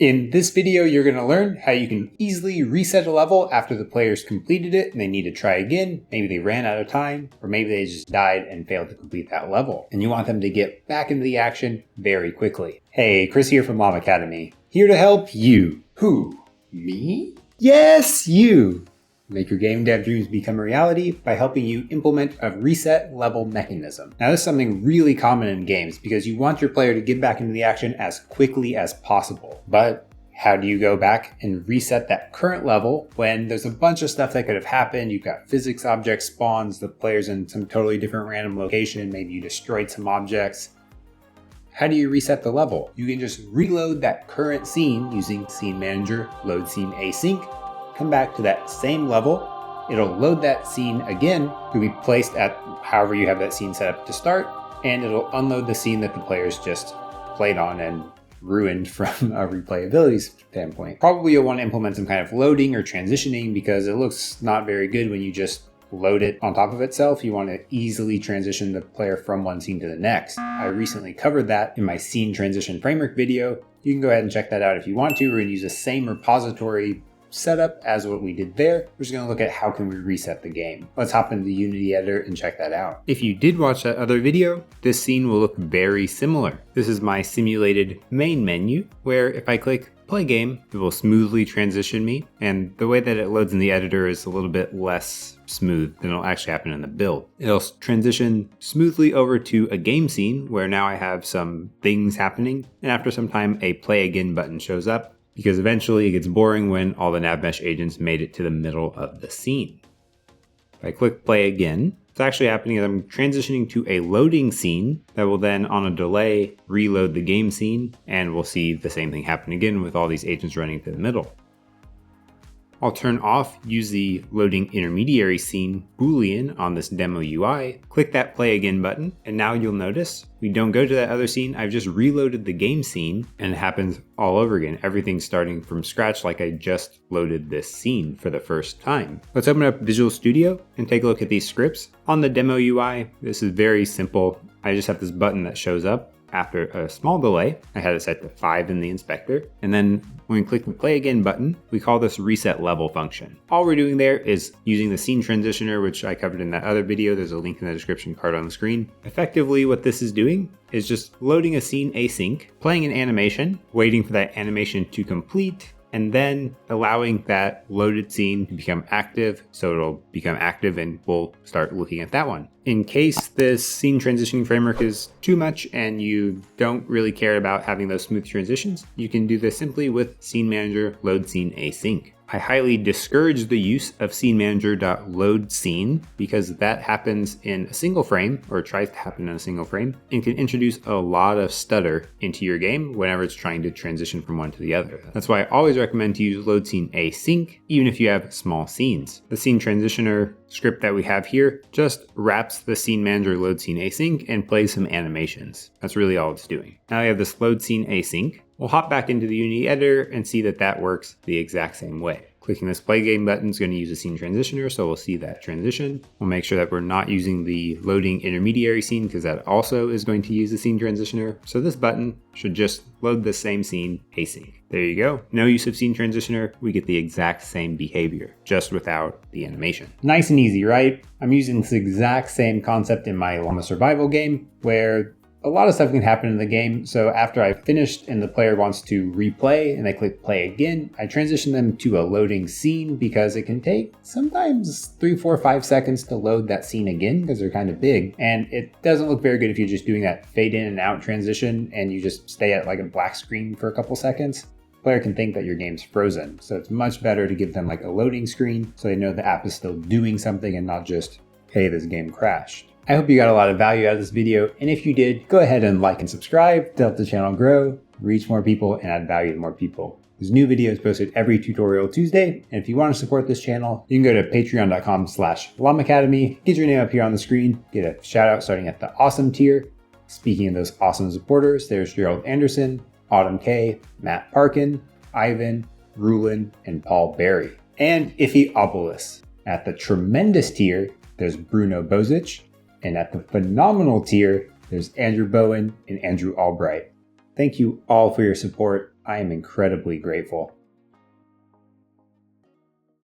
In this video, you're going to learn how you can easily reset a level after the players completed it and they need to try again. Maybe they ran out of time, or maybe they just died and failed to complete that level. And you want them to get back into the action very quickly. Hey, Chris here from LlamAcademy. Here to help you. Who? Me? Yes, you! Make your game dev dreams become a reality by helping you implement a reset level mechanism. Now, this is something really common in games because you want your player to get back into the action as quickly as possible. But how do you go back and reset that current level when there's a bunch of stuff that could have happened? You've got physics object spawns, the player's in some totally different random location, maybe you destroyed some objects. How do you reset the level? You can just reload that current scene using SceneManager load scene async. Come back to that same level, it'll load that scene again, it'll be placed at however you have that scene set up to start, and it'll unload the scene that the players just played on and ruined from a replayability standpoint. Probably you'll want to implement some kind of loading or transitioning because it looks not very good when you just load it on top of itself. You want to easily transition the player from one scene to the next. I recently covered that in my scene transition framework video. You can go ahead and check that out if you want to. We're going to use the same repository setup as what we did there. We're just going to look at how can we reset the game. Let's hop into the Unity editor and check that out. If you did watch that other video, this scene will look very similar. This is my simulated main menu, where if I click play game, it will smoothly transition me. And the way that it loads in the editor is a little bit less smooth than it'll actually happen in the build. It'll transition smoothly over to a game scene where now I have some things happening. And after some time, a play again button shows up, because eventually it gets boring when all the nav mesh agents made it to the middle of the scene. If I click play again, what's actually happening is I'm transitioning to a loading scene that will then, on a delay, reload the game scene, and we'll see the same thing happen again with all these agents running to the middle. I'll turn off use the loading intermediary scene boolean on this demo UI, click that play again button, and now you'll notice we don't go to that other scene. I've just reloaded the game scene and it happens all over again. Everything's starting from scratch like I just loaded this scene for the first time. Let's open up Visual Studio and take a look at these scripts. On the demo UI, this is very simple. I just have this button that shows up. After a small delay, I had it set to 5 in the inspector. And then when we click the play again button, we call this reset level function. All we're doing there is using the scene transitioner, which I covered in that other video. There's a link in the description card on the screen. Effectively, what this is doing is just loading a scene async, playing an animation, waiting for that animation to complete, and then allowing that loaded scene to become active. So it'll become active and we'll start looking at that one. In case this scene transitioning framework is too much and you don't really care about having those smooth transitions, you can do this simply with SceneManager load scene async. I highly discourage the use of SceneManager.loadScene because that happens in a single frame, or tries to happen in a single frame, and can introduce a lot of stutter into your game whenever it's trying to transition from one to the other. That's why I always recommend to use load scene async, even if you have small scenes. The scene transitioner script that we have here just wraps the SceneManager load scene async and plays some animations. That's really all it's doing. Now we have this load scene async. We'll hop back into the Unity editor and see that that works the exact same way. Clicking this play game button is going to use a scene transitioner, so we'll see that transition. We'll make sure that we're not using the loading intermediary scene because that also is going to use the scene transitioner. So this button should just load the same scene async. There you go. No use of scene transitioner. We get the exact same behavior, just without the animation. Nice and easy, right? I'm using this exact same concept in my Llama survival game where a lot of stuff can happen in the game. So after I've finished and the player wants to replay and I click play again, I transition them to a loading scene because it can take sometimes 3, 4, 5 seconds to load that scene again because they're kind of big. And it doesn't look very good if you're just doing that fade in and out transition and you just stay at like a black screen for a couple seconds. The player can think that your game's frozen. So it's much better to give them like a loading screen so they know the app is still doing something and not just, hey, this game crashed. I hope you got a lot of value out of this video, and if you did, go ahead and like and subscribe to help the channel grow, reach more people, and add value to more people. There's new videos posted every Tutorial Tuesday, and if you want to support this channel, you can go to patreon.com/LlamAcademy, get your name up here on the screen, get a shout out starting at the awesome tier. Speaking of those awesome supporters, there's Gerald Anderson, Autumn K, Matt Parkin, Ivan, Rulin, and Paul Berry. And Iffyopolis. At the tremendous tier, there's Bruno Bozich. And at the phenomenal tier, there's Andrew Bowen and Andrew Albright. Thank you all for your support. I am incredibly grateful.